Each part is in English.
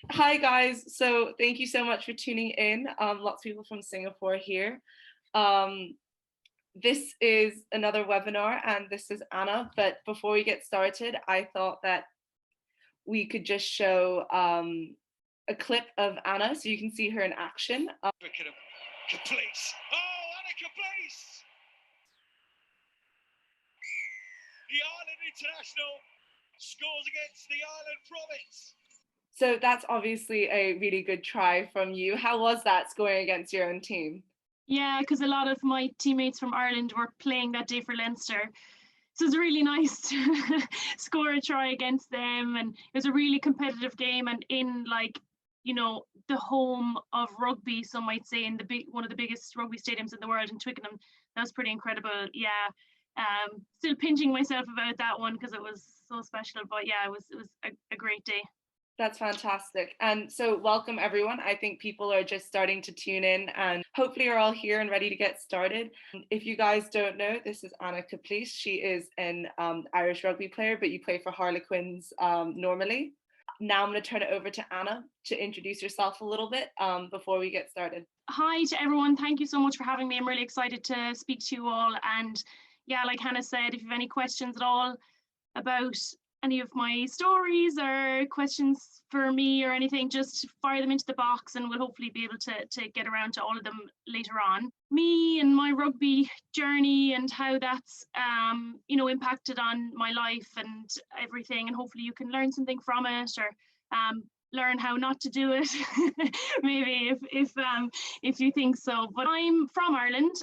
Hi guys, so thank you so much for tuning in. Lots of people from Singapore here. Um, this is another webinar and this is Anna, but before we get started, I thought that we could just show a clip of Anna so you can see her in action. Caplice. Oh, Anna Caplice! The Ireland International scores against the Ireland province. So that's obviously a really good try from you. How was that scoring against your own team? Yeah, because a lot of my teammates from Ireland were playing that day for Leinster. So it was really nice to score a try against them. And it was a really competitive game. And in the home of rugby, some might say, in one of the biggest rugby stadiums in the world in Twickenham. That was pretty incredible. Yeah. Still pinching myself about that one because it was so special. But yeah, it was a great day. That's fantastic. And so welcome everyone. I think people are just starting to tune in and hopefully you're all here and ready to get started. If you guys don't know, this is Anna Caplice. She is an Irish rugby player, but you play for Harlequins normally. Now I'm going to turn it over to Anna to introduce yourself a little bit before we get started. Hi to everyone. Thank you so much for having me. I'm really excited to speak to you all. And yeah, like Hannah said, if you have any questions at all about any of my stories or questions for me or anything, just fire them into the box and we'll hopefully be able to get around to all of them later on. Me and my rugby journey and how that's impacted on my life and everything, and hopefully you can learn something from it or learn how not to do it maybe if you think so. But I'm from Ireland.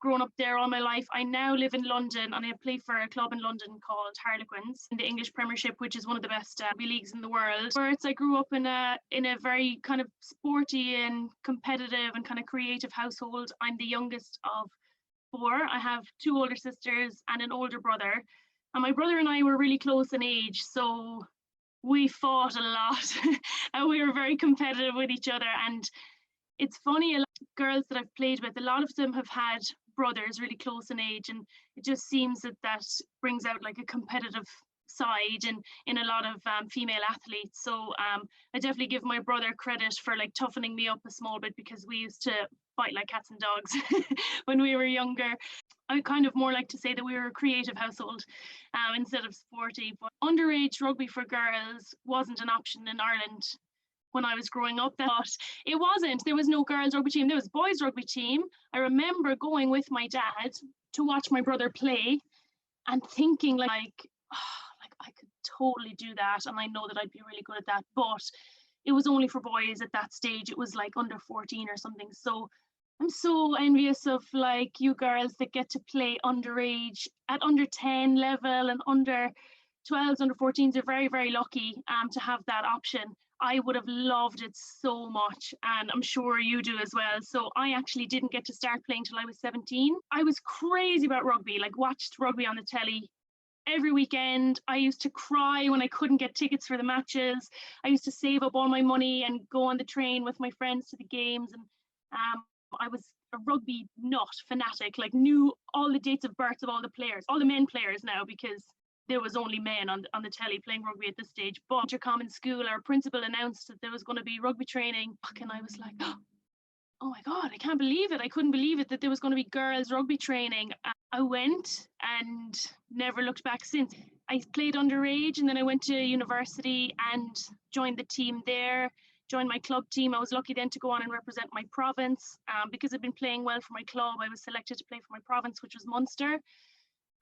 Grown up there all my life. I now live in London and I play for a club in London called Harlequins in the English Premiership, which is one of the best rugby leagues in the world. Whereas I grew up in a very kind of sporty and competitive and kind of creative household. I'm the youngest of four. I have two older sisters and an older brother. And my brother and I were really close in age, so we fought a lot and we were very competitive with each other. And it's funny, a lot of girls that I've played with, a lot of them have had brothers really close in age, and it just seems that brings out like a competitive side in a lot of female athletes. So I definitely give my brother credit for like toughening me up a small bit, because we used to fight like cats and dogs when we were younger. I kind of more like to say that we were a creative household instead of sporty. But underage rugby for girls wasn't an option in Ireland when I was growing up. But it wasn't. There was no girls rugby team. There was boys rugby team. I remember going with my dad to watch my brother play and thinking like I could totally do that, and I know that I'd be really good at that. But it was only for boys at that stage. It was like under 14 or something. So I'm so envious of like you girls that get to play underage at under 10 level, and under 12s, under 14s are very, very lucky to have that option. I would have loved it so much, and I'm sure you do as well. So I actually didn't get to start playing till I was 17. I was crazy about rugby, like watched rugby on the telly every weekend. I used to cry when I couldn't get tickets for the matches. I used to save up all my money and go on the train with my friends to the games. And I was a rugby nut fanatic, like knew all the dates of birth of all the players, all the men players now, because there was only men on the telly playing rugby at this stage. But intercom in school, our principal announced that there was going to be rugby training, and I was like, oh my God, I can't believe it. I couldn't believe it that there was going to be girls rugby training. I went and never looked back since. I played underage, and then I went to university and joined the team there, joined my club team. I was lucky then to go on and represent my province. Because I'd been playing well for my club, I was selected to play for my province, which was Munster.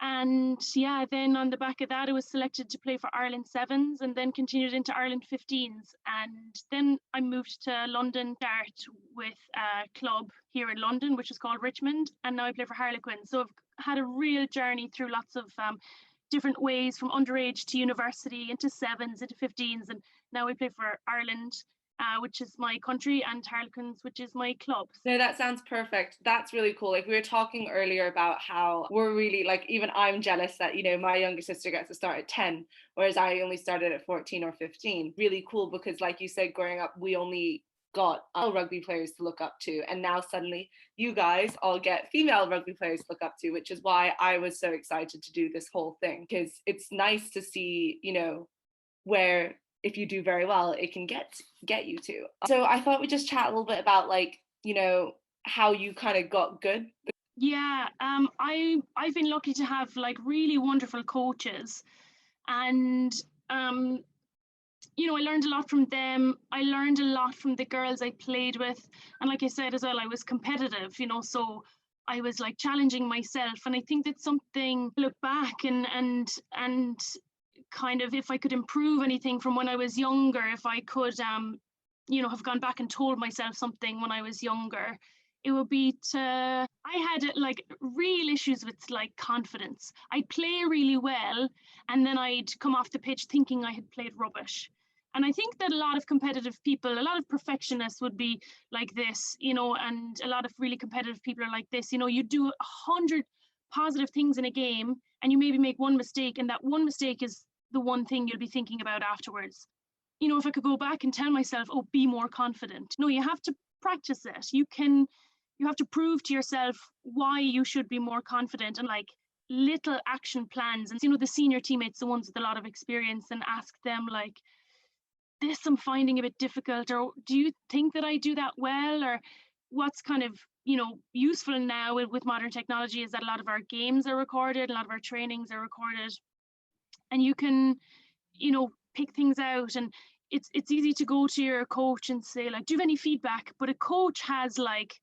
And yeah, then on the back of that, I was selected to play for Ireland Sevens, and then continued into Ireland 15s. And then I moved to London, start with a club here in London, which is called Richmond. And now I play for Harlequins. So I've had a real journey through lots of different ways, from underage to university, into sevens, into 15s. And now I play for Ireland, which is my country, and Harlequins, which is my club. No, that sounds perfect. That's really cool. Like we were talking earlier about how we're really like, even I'm jealous that, my younger sister gets to start at 10, whereas I only started at 14 or 15. Really cool, because like you said, growing up, we only got rugby players to look up to, and now suddenly you guys all get female rugby players to look up to, which is why I was so excited to do this whole thing, because it's nice to see, where if you do very well, it can get you to. So I thought we'd just chat a little bit about like, you know, how you kind of got good. Yeah, I've been lucky to have like really wonderful coaches, and you know, I learned a lot from them. I learned a lot from the girls I played with, and like I said as well, I was competitive, you know, so I was like challenging myself, and I think that's something, look back and kind of, if I could improve anything from when I was younger, if I could you know, have gone back and told myself something when I was younger, it would be to, I had like real issues with like confidence. I'd play really well and then I'd come off the pitch thinking I had played rubbish. And I think that a lot of competitive people, a lot of perfectionists would be like this, you know, and a lot of really competitive people are like this. You know, you do 100 positive things in a game and you maybe make one mistake, and that one mistake is the one thing you'll be thinking about afterwards. You know, if I could go back and tell myself, oh, be more confident. No, you have to practice it. You have to prove to yourself why you should be more confident, and like little action plans. And, you know, the senior teammates, the ones with a lot of experience, and ask them like, this I'm finding a bit difficult, or do you think that I do that well? Or what's kind of, you know, useful now with modern technology is that a lot of our games are recorded, a lot of our trainings are recorded, and you can, you know, pick things out. And it's easy to go to your coach and say like, do you have any feedback? But a coach has like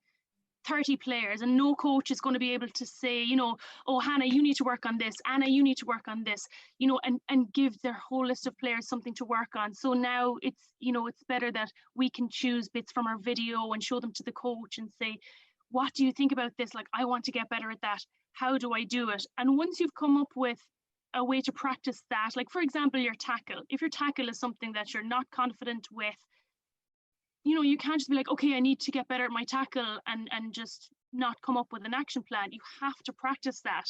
30 players, and no coach is going to be able to say, you know, oh, Hannah, you need to work on this, Anna, you need to work on this, you know, and give their whole list of players something to work on. So now it's, you know, it's better that we can choose bits from our video and show them to the coach and say, what do you think about this? Like, I want to get better at that. How do I do it? And once you've come up with a way to practice that, like for example, your tackle, if your tackle is something that you're not confident with, you know, you can't just be like, okay, I need to get better at my tackle and just not come up with an action plan. You have to practice that.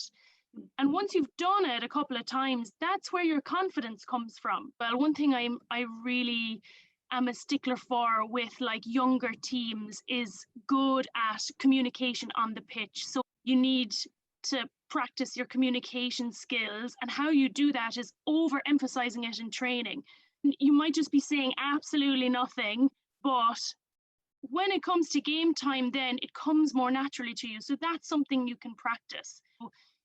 And once you've done it a couple of times, that's where your confidence comes from. Well, one thing I really am a stickler for with like younger teams is good at communication on the pitch. So you need to practice your communication skills, and how you do that is overemphasizing it in training. You might just be saying absolutely nothing, but when it comes to game time, then it comes more naturally to you. So that's something you can practice.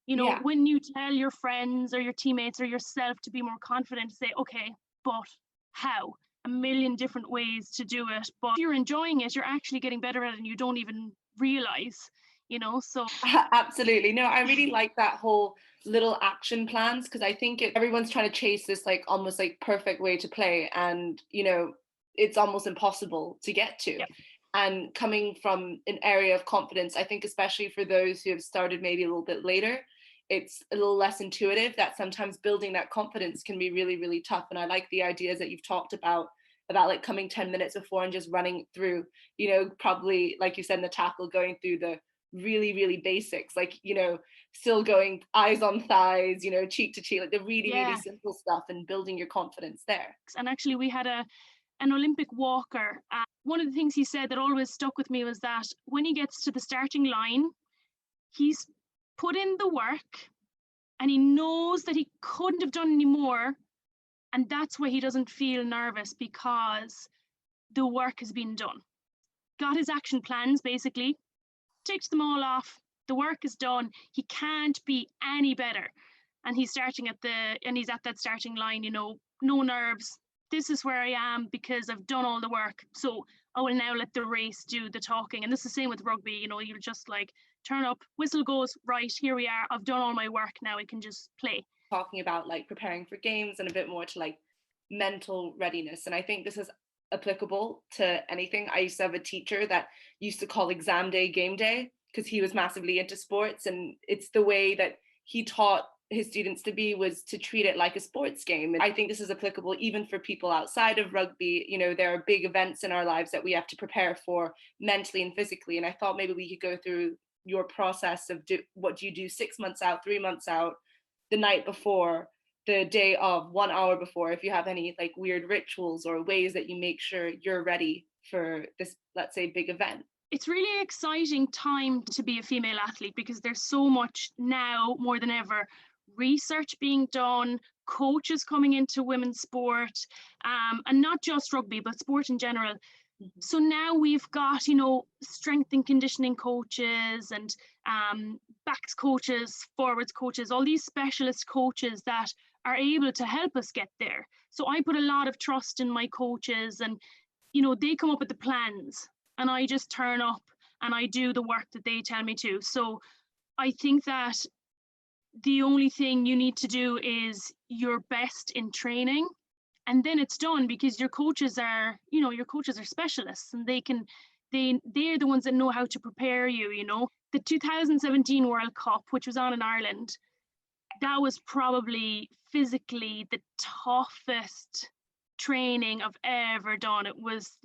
You know, when you tell your friends or your teammates or yourself to be more confident, say, okay, but how? A million different ways to do it. But if you're enjoying it, you're actually getting better at it and you don't even realize, you know, so. Absolutely. No, I really like that whole little action plans, because I think everyone's trying to chase this like almost like perfect way to play, and, you know, it's almost impossible to get to. Yep. And coming from an area of confidence, I think especially for those who have started maybe a little bit later, it's a little less intuitive, that sometimes building that confidence can be really, really tough. And I like the ideas that you've talked about like coming 10 minutes before and just running through, you know, probably like you said in the tackle, going through the really, really basics, like, you know, still going eyes on thighs, you know, cheek to cheek, like the really, really simple stuff, and building your confidence there. And actually we had an Olympic walker. One of the things he said that always stuck with me was that when he gets to the starting line, he's put in the work and he knows that he couldn't have done any more. And that's why he doesn't feel nervous, because the work has been done. Got his action plans, basically, takes them all off. The work is done. He can't be any better. And he's he's at that starting line, you know, no nerves. This is where I am because I've done all the work. So I will now let the race do the talking. And this is the same with rugby, you know, you'll just like turn up, whistle goes, right, here we are. I've done all my work, now I can just play. Talking about like preparing for games and a bit more to like mental readiness. And I think this is applicable to anything. I used to have a teacher that used to call exam day game day, because he was massively into sports, and it's the way that he taught his students to be, was to treat it like a sports game. And I think this is applicable even for people outside of rugby. You know, there are big events in our lives that we have to prepare for mentally and physically. And I thought maybe we could go through your process of what do you do 6 months out, 3 months out, the night before, the day of, 1 hour before, if you have any like weird rituals or ways that you make sure you're ready for this, let's say, big event. It's really exciting time to be a female athlete, because there's so much now more than ever research being done, coaches coming into women's sport, and not just rugby, but sport in general. So now we've got, you know, strength and conditioning coaches and backs coaches, forwards coaches, all these specialist coaches that are able to help us get there. So I put a lot of trust in my coaches, and, you know, they come up with the plans and I just turn up and I do the work that they tell me to. So I think that the only thing you need to do is your best in training, and then it's done, because your coaches are, you know, your coaches are specialists, and they're the ones that know how to prepare you. You know, the 2017 World Cup, which was on in Ireland, that was probably physically the toughest training I've ever done. It was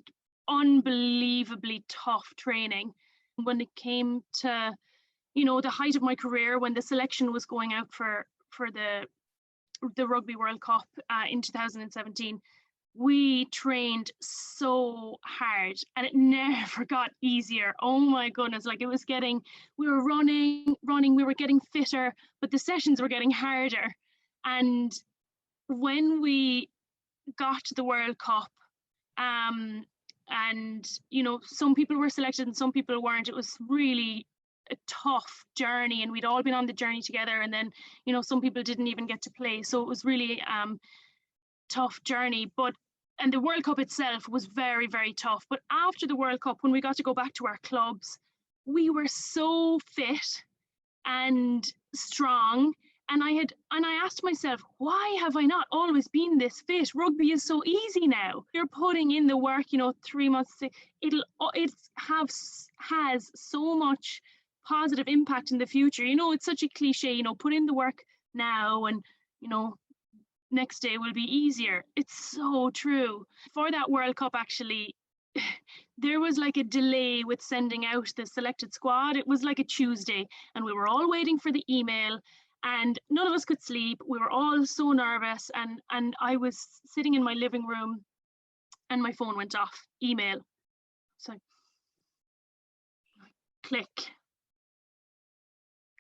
unbelievably tough training. When it came to, you know, the height of my career, when the selection was going out for the Rugby World Cup in 2017, we trained so hard and it never got easier. Oh my goodness, like it was getting, we were running, we were getting fitter, but the sessions were getting harder. And when we got to the World Cup, and, you know, some people were selected and some people weren't, it was really a tough journey, and we'd all been on the journey together, and then, you know, some people didn't even get to play, so it was really tough journey. And the World Cup itself was very, very tough. But after the World Cup, when we got to go back to our clubs, we were so fit and strong, and I asked myself, why have I not always been this fit? Rugby is so easy now. You're putting in the work, you know, 3 months, it has so much positive impact in the future. You know, it's such a cliche, you know, put in the work now and, you know, next day will be easier. It's so true. For that World Cup, actually, there was like a delay with sending out the selected squad. It was like a Tuesday, and we were all waiting for the email, and none of us could sleep. We were all so nervous, and I was sitting in my living room and my phone went off, email. So click.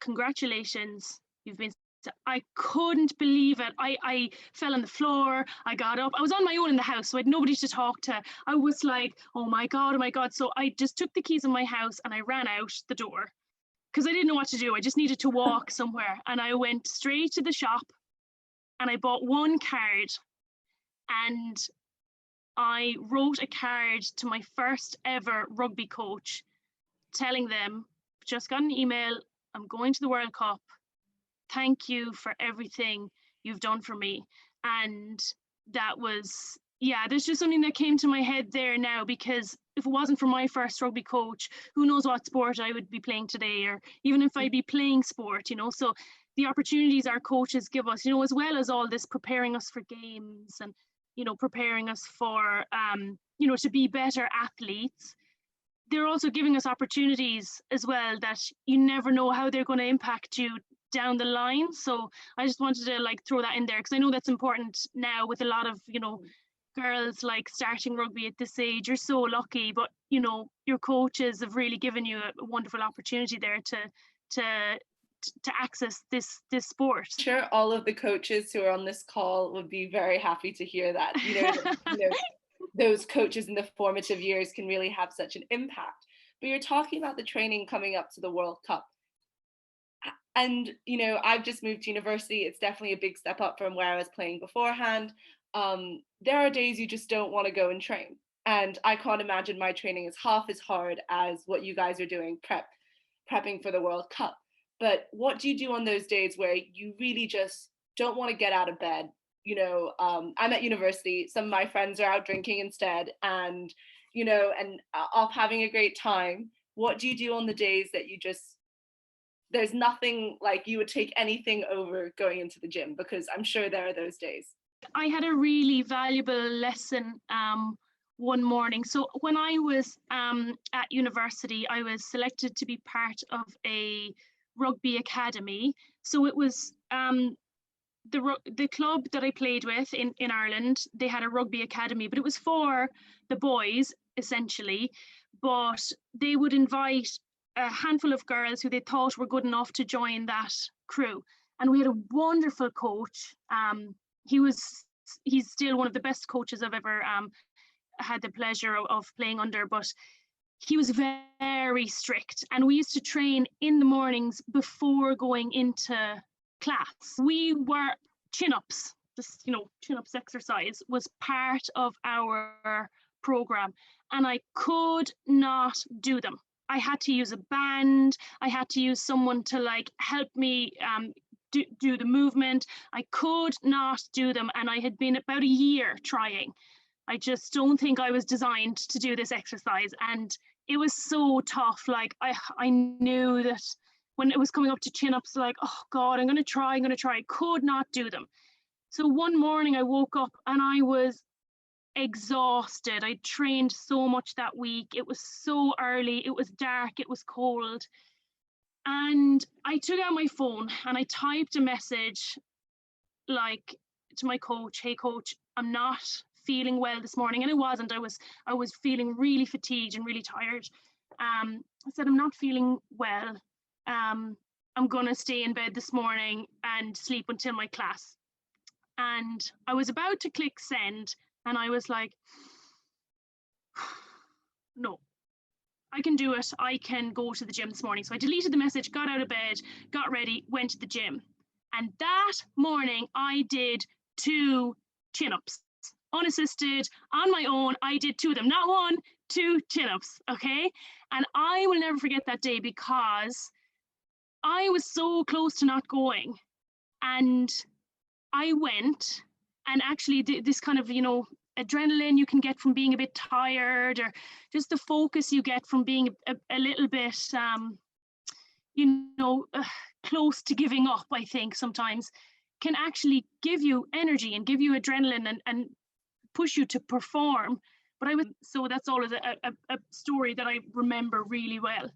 Congratulations, you've been. I couldn't believe it. I fell on the floor. I got up. I was on my own in the house, so I had nobody to talk to. I was like, oh my God, oh my God. So I just took the keys of my house and I ran out the door because I didn't know what to do. I just needed to walk somewhere. And I went straight to the shop and I bought one card, and I wrote a card to my first ever rugby coach telling them, just got an email, I'm going to the World Cup. Thank you for everything you've done for me. And that was, yeah, there's just something that came to my head there now, because if it wasn't for my first rugby coach, who knows what sport I would be playing today, or even if I'd be playing sport, you know. So the opportunities our coaches give us, you know, as well as all this preparing us for games and, you know, preparing us for, you know, to be better athletes, they're also giving us opportunities as well that you never know how they're going to impact you down the line. So I just wanted to like throw that in there, because I know that's important now with a lot of, you know, girls like starting rugby at this age. You're so lucky, but you know, your coaches have really given you a wonderful opportunity there to access this sport. I'm sure all of the coaches who are on this call would be very happy to hear that. You know, those coaches in the formative years can really have such an impact. But you're talking about the training coming up to the World Cup. And, you know, I've just moved to university. It's definitely a big step up from where I was playing beforehand. There are days you just don't want to go and train. And I can't imagine my training is half as hard as what you guys are doing, prepping for the World Cup. But what do you do on those days where you really just don't want to get out of bed? You know, I'm at university. Some of my friends are out drinking instead, and, you know, and off having a great time. What do you do on the days that you just, there's nothing like you would take anything over going into the gym? Because I'm sure there are those days. I had a really valuable lesson one morning. So when I was at university, I was selected to be part of a rugby academy. So it was the club that I played with in Ireland, they had a rugby academy, but it was for the boys essentially, but they would invite a handful of girls who they thought were good enough to join that crew. And we had a wonderful coach he's still one of the best coaches I've ever had the pleasure of playing under, but he was very strict, and we used to train in the mornings before going into class. We were chin-ups, this, chin-ups exercise was part of our program, and I could not do them. I had to use a band. I had to use someone to like help me do the movement. I could not do them, and I had been about a year trying. I just don't think I was designed to do this exercise, and it was so tough. Like I knew that when it was coming up to chin-ups, like, oh God, I'm gonna try. I could not do them. So one morning I woke up and I was exhausted. I trained so much that week. It was so early, it was dark, it was cold. And I took out my phone and I typed a message like to my coach, hey coach, I'm not feeling well this morning. And it wasn't, I was feeling really fatigued and really tired. I said, I'm not feeling well. I'm gonna stay in bed this morning and sleep until my class. And I was about to click send, and I was like, no, I can do it. I can go to the gym this morning. So I deleted the message, got out of bed, got ready, went to the gym. And that morning I did 2 chin-ups, unassisted, on my own. I did 2 of them, not 1, 2 chin-ups, okay? And I will never forget that day because I was so close to not going. And I went, and actually this kind of, adrenaline you can get from being a bit tired, or just the focus you get from being a little bit, close to giving up, I think sometimes can actually give you energy and give you adrenaline and push you to perform. But so that's always a story that I remember really well.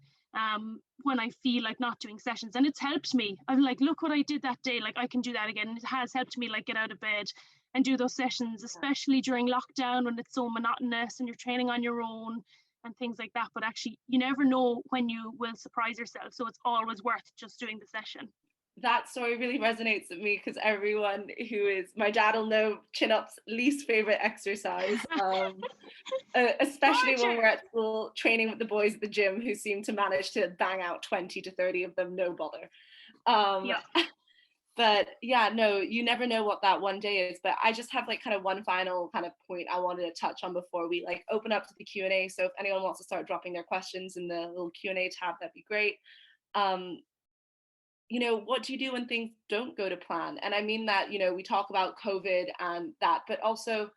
When I feel like not doing sessions, and it's helped me. I'm like, look what I did that day, like I can do that again. It has helped me like get out of bed and do those sessions, especially during lockdown when it's so monotonous and you're training on your own and things like that. But actually you never know when you will surprise yourself, so it's always worth just doing the session. That story really resonates with me because everyone who is, my dad will know, chin-ups least favorite exercise, especially when we're at school training with the boys at the gym who seem to manage to bang out 20 to 30 of them, no bother. But yeah, no, you never know what that one day is. But I just have like kind of one final kind of point I wanted to touch on before we like open up to the Q&A. So if anyone wants to start dropping their questions in the little Q&A tab, that'd be great. What do you do when things don't go to plan? And I mean that, we talk about COVID and that, but also,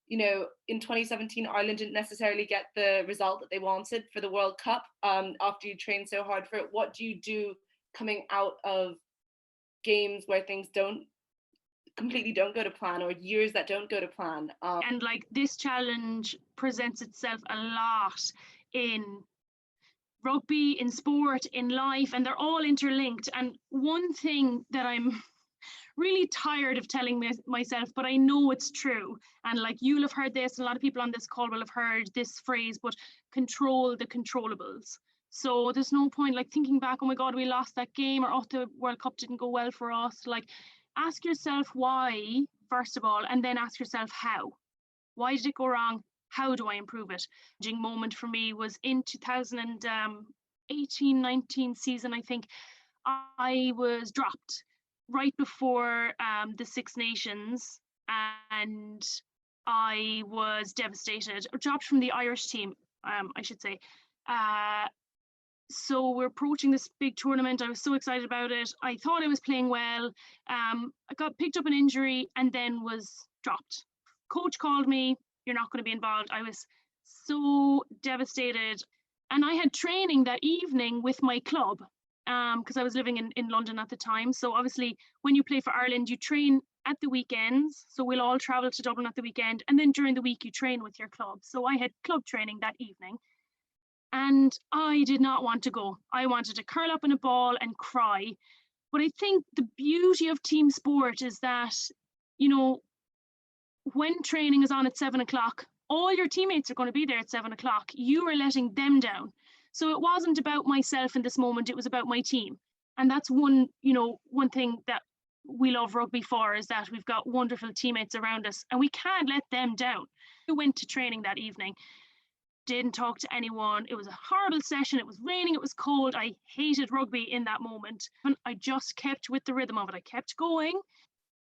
in 2017, Ireland didn't necessarily get the result that they wanted for the World Cup after you trained so hard for it. What do you do coming out of games where things completely don't go to plan, or years that don't go to plan? And like this challenge presents itself a lot in rugby, in sport, in life, and they're all interlinked. And one thing that I'm really tired of telling myself, but I know it's true, and like you'll have heard this, and a lot of people on this call will have heard this phrase, but control the controllables. So there's no point like thinking back, oh my God, we lost that game, or oh, the World Cup didn't go well for us. Like ask yourself why, first of all, and then ask yourself how. Why did it go wrong? How do I improve it? The moment for me was in 2018-19 season, I think. I was dropped right before the Six Nations, and I was devastated. Dropped from the Irish team, I should say. So we're approaching this big tournament. I was so excited about it. I thought I was playing well. I got picked up an injury and then was dropped. Coach called me, you're not going to be involved. I was so devastated. And I had training that evening with my club because I was living in London at the time. So obviously when you play for Ireland, you train at the weekends. So we'll all travel to Dublin at the weekend. And then during the week, you train with your club. So I had club training that evening. And I did not want to go. I wanted to curl up in a ball and cry. But I think the beauty of team sport is that, when training is on at 7 o'clock, all your teammates are going to be there at 7 o'clock. You are letting them down. So it wasn't about myself in this moment, it was about my team. And that's one thing that we love rugby for, is that we've got wonderful teammates around us and we can't let them down. We went to training that evening, didn't talk to anyone. It was a horrible session. It was raining, it was cold. I hated rugby in that moment. And I just kept with the rhythm of it. I kept going.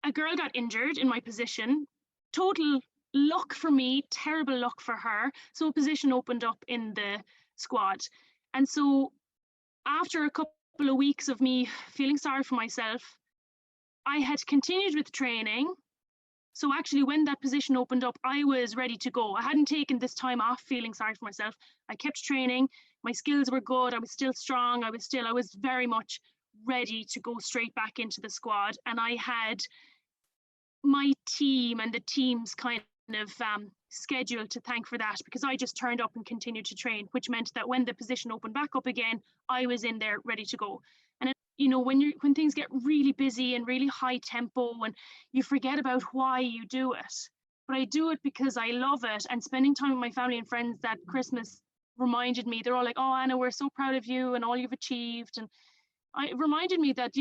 A girl got injured in my position. Total luck for me, terrible luck for her. So a position opened up in the squad. And so after a couple of weeks of me feeling sorry for myself, I had continued with training. So actually, when that position opened up, I was ready to go. I hadn't taken this time off feeling sorry for myself. I kept training. My skills were good. I was still strong. I was very much ready to go straight back into the squad. And I had my team and the team's kind of schedule to thank for that, because I just turned up and continued to train, which meant that when the position opened back up again, I was in there ready to go. And when things get really busy and really high tempo, and you forget about why you do it. But I do it because I love it, and spending time with my family and friends that Christmas reminded me. They're all like, "Oh, Anna, we're so proud of you and all you've achieved." And it reminded me that,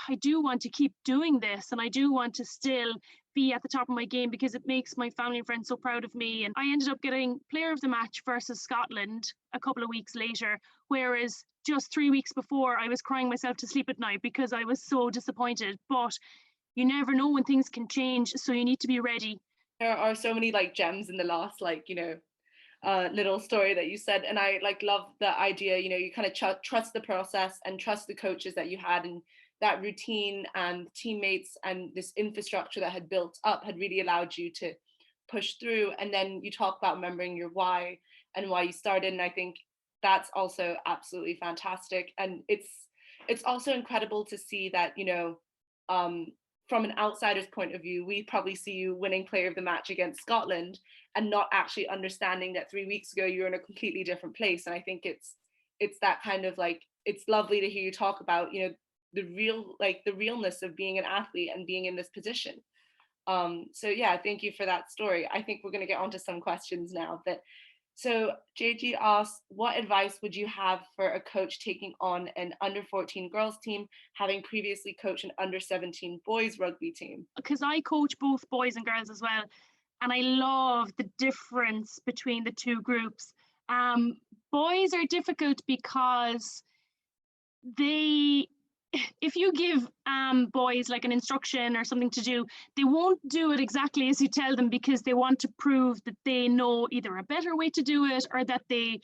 I do want to keep doing this, and I do want to still be at the top of my game, because it makes my family and friends so proud of me. And I ended up getting player of the match versus Scotland a couple of weeks later, whereas just 3 weeks before I was crying myself to sleep at night because I was so disappointed. But you never know when things can change, so you need to be ready. There are so many gems in the last little story that you said, and I love the idea, you kind of trust the process and trust the coaches that you had, and that routine and teammates and this infrastructure that had built up had really allowed you to push through. And then you talk about remembering your why and why you started, and I think that's also absolutely fantastic. And it's also incredible to see that, from an outsider's point of view, we probably see you winning player of the match against Scotland and not actually understanding that 3 weeks ago you were in a completely different place. And I think it's that kind of it's lovely to hear you talk about, the realness of being an athlete and being in this position. So yeah, thank you for that story. I think we're going to get onto some questions now. So JG asks, what advice would you have for a coach taking on an under 14 girls team, having previously coached an under 17 boys rugby team? Because I coach both boys and girls as well, and I love the difference between the two groups. Boys are difficult because if you give boys an instruction or something to do, they won't do it exactly as you tell them, because they want to prove that they know either a better way to do it, or that they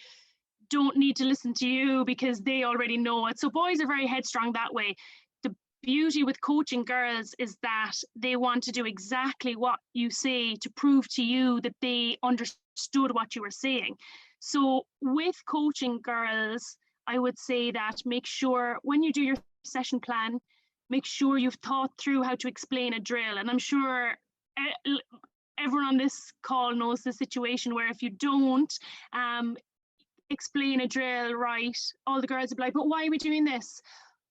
don't need to listen to you because they already know it. So boys are very headstrong that way. The beauty with coaching girls is that they want to do exactly what you say to prove to you that they understood what you were saying. So with coaching girls, I would say that make sure when you do your session plan, make sure you've thought through how to explain a drill. And I'm sure everyone on this call knows the situation where if you don't explain a drill right, all the girls will be like, "But why are we doing this?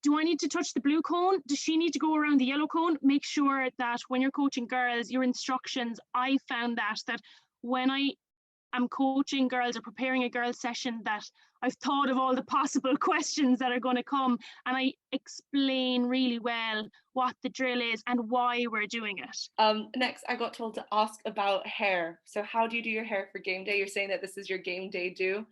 Do I need to touch the blue cone? Does she need to go around the yellow cone?" Make sure that when you're coaching girls, your instructions, I found that when I am coaching girls or preparing a girls session, that I've thought of all the possible questions that are going to come, and I explain really well what the drill is and why we're doing it. Next, I got told to ask about hair. So how do you do your hair for game day? You're saying that this is your game day do?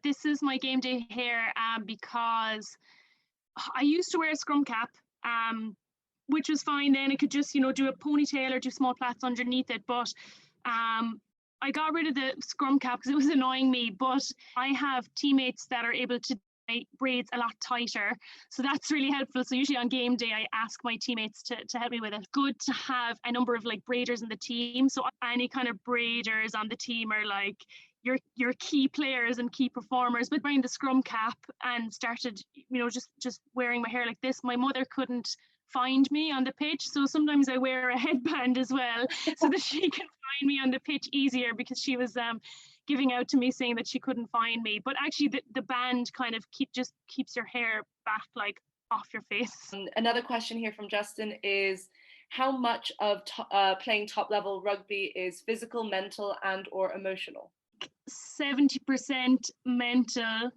This is my game day hair, because I used to wear a scrum cap, which was fine then. I could just, do a ponytail or do small plaits underneath it. But I got rid of the scrum cap because it was annoying me. But I have teammates that are able to my braids a lot tighter, so that's really helpful. So usually on game day I ask my teammates to help me with it. Good to have a number of braiders in the team, so any kind of braiders on the team are your key players and key performers. But wearing the scrum cap and started just wearing my hair like this, my mother couldn't find me on the pitch, so sometimes I wear a headband as well so that she can find me on the pitch easier, because she was giving out to me saying that she couldn't find me. But actually the band kind of keeps your hair back off your face. Another question here from Justin is, how much of playing top level rugby is physical, mental and or emotional? 70% mental,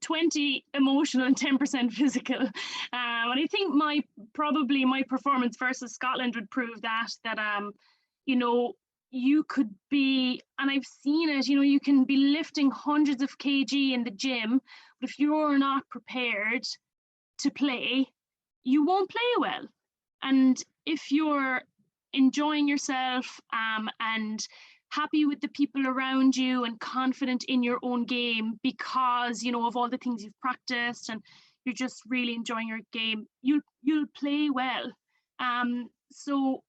20 emotional and 10% physical. And I think my performance versus Scotland would prove that you know, you could be, and I've seen it, you know, you can be lifting hundreds of kg in the gym, but if you're not prepared to play, you won't play well. And if you're enjoying yourself and happy with the people around you and confident in your own game because, you know, of all the things you've practiced and you're just really enjoying your game, you'll play well. So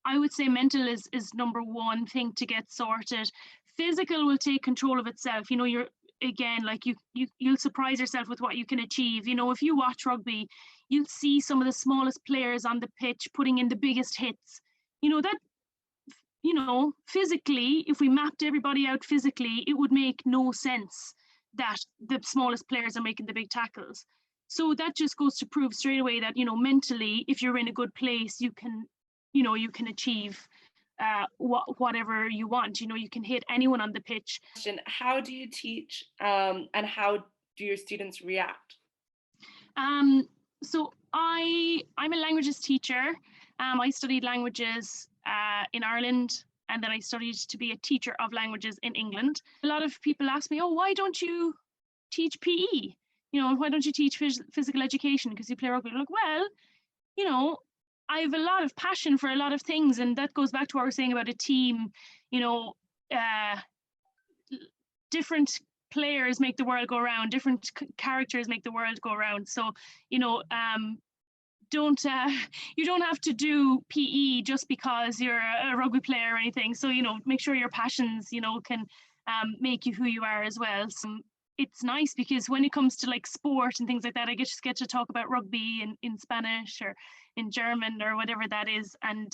I would say mental is number one thing to get sorted. Physical will take control of itself. You know, you're, again, like you'll surprise yourself with what you can achieve. You know, if you watch rugby, you'll see some of the smallest players on the pitch putting in the biggest hits. You know, that, you know, physically, if we mapped everybody out physically, it would make no sense that the smallest players are making the big tackles. So that just goes to prove straight away that, you know, mentally, if you're in a good place, you can, you know, you can achieve whatever you want. You know, you can hit anyone on the pitch. How do you teach and how do your students react? So I'm a languages teacher. I studied languages in Ireland, and then I studied to be a teacher of languages in England. A lot of people ask me, oh, why don't you teach PE? You know, why don't you teach physical education because you play rugby? I'm like, well, you know, I have a lot of passion for a lot of things, and that goes back to what we're saying about a team. You know, different players make the world go around, different characters make the world go around. So, you know, you don't have to do PE just because you're a rugby player or anything. So, you know, make sure your passions, you know, can make you who you are as well. So it's nice because when it comes to like sport and things like that, I just get to talk about rugby in Spanish or in German or whatever that is. And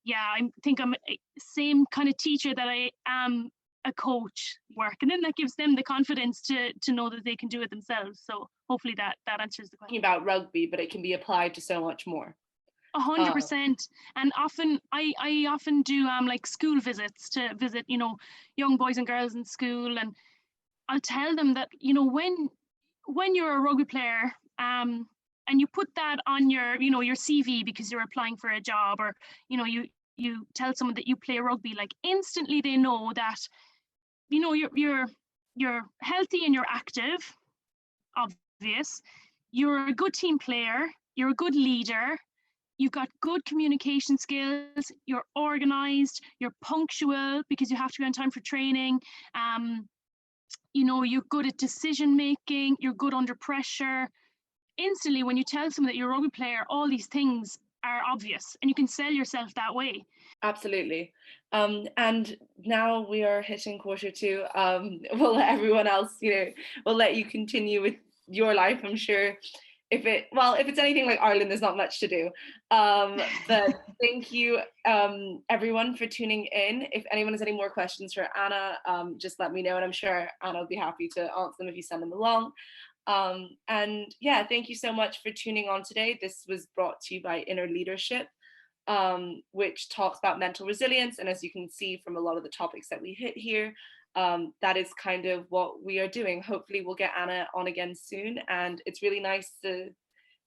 yeah, I think I'm same kind of teacher that I am a coach work, and then that gives them the confidence to know that they can do it themselves. So hopefully that answers the question. About rugby, but it can be applied to so much more. 100%. And often I often do like school visits to visit, you know, young boys and girls in school, and I'll tell them that, you know, when you're a rugby player and you put that on your, you know, your CV because you're applying for a job, or, you know, you tell someone that you play rugby, like instantly they know that, you know, you're healthy and you're active, obvious. You're a good team player, you're a good leader, you've got good communication skills, you're organized, you're punctual because you have to be on time for training. You know, you're good at decision making, you're good under pressure. Instantly, when you tell someone that you're a rugby player, all these things are obvious, and you can sell yourself that way. Absolutely. And now we are hitting quarter two. We'll let everyone else, you know, we'll let you continue with your life. I'm sure if it's anything like Ireland, there's not much to do. But thank you, everyone, for tuning in. If anyone has any more questions for Anna, just let me know, and I'm sure Anna will be happy to answer them if you send them along. And yeah, thank you so much for tuning on today. This was brought to you by Inner Leadership, which talks about mental resilience. And as you can see from a lot of the topics that we hit here, that is kind of what we are doing. Hopefully we'll get Anna on again soon. And it's really nice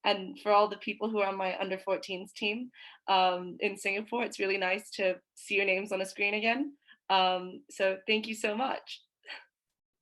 and for all the people who are on my under 14s team in Singapore, it's really nice to see your names on a screen again. So thank you so much.